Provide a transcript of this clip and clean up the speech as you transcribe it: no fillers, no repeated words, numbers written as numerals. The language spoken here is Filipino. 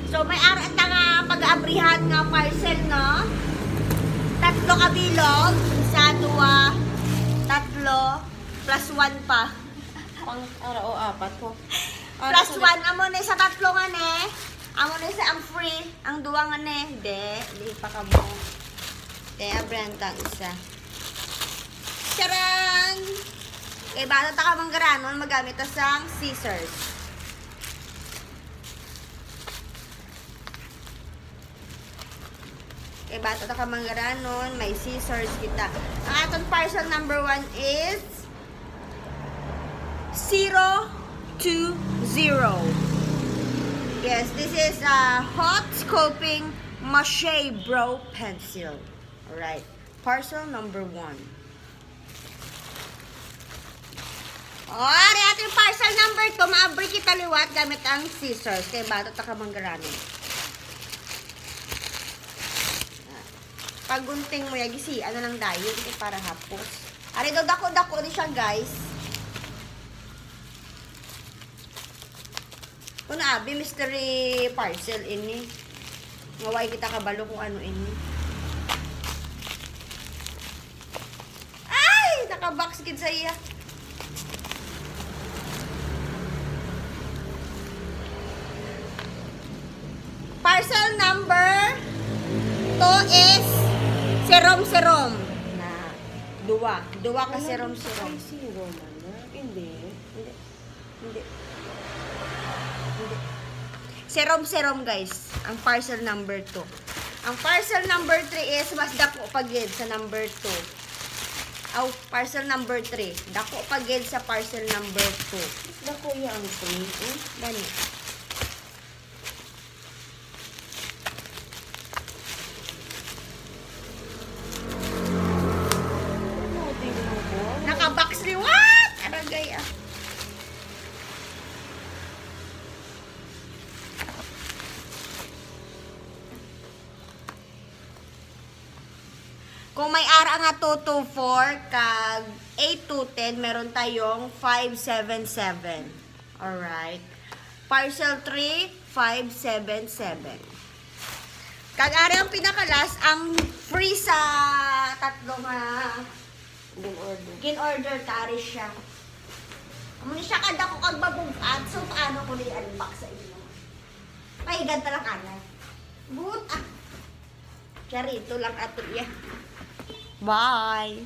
So, may arat na nga pag-aabrihan nga parcel, no? 3 kabilog. 1, 2, 3, plus 1 pa. Pang ara o 4 po. Plus 1, amo na sa 3 nga ne. Amo na sa ang free. Ang 2 nga ne. Di pa ka mo. Abrihan tang isa. Charan! Kaya bata ta ka manggaranon, magamit ta sang scissors. Kaya bata ta ka manggaranon, may scissors kita. Ang atong parcel number 1 is 020. Yes, this is a hot sculpting mache brow pencil. Alright, parcel number 1. Ari ating parcel number 2, maabri kita liwat gamit ang scissors. Kaya bato ta ka manggaranon. Pagunting mo yagisi, ano lang dayon para hapos. Ari daw dako-dako ni siya, guys. Kung abi mystery parcel ini. Ngaway kita kabalo kung ano ini. Ay, naka-box kid sa iya. Parcel number 2 is serum na 2 ka serum. Ay, zero man na. Hindi. Serum guys, ang parcel number 2. Ang parcel number 3 is mas dako pagid sa number 2. Parcel number 3. Dako pagid sa parcel number 2. Dako ya ang 3. Dani. Naka-box liwat! Aragay ah. Kung may ara nga 224 kag 8 to 10, meron tayong 577. Alright. Parcel 3, 577. Kag ara ang pinakalas, ang free sa 3 nga gin-order tari siya. Amo ni siya kada ko kag babugat, so paano ko ni unbox sa inyo? Pahigan ta lang ana. But charito lang ato iya. Bye!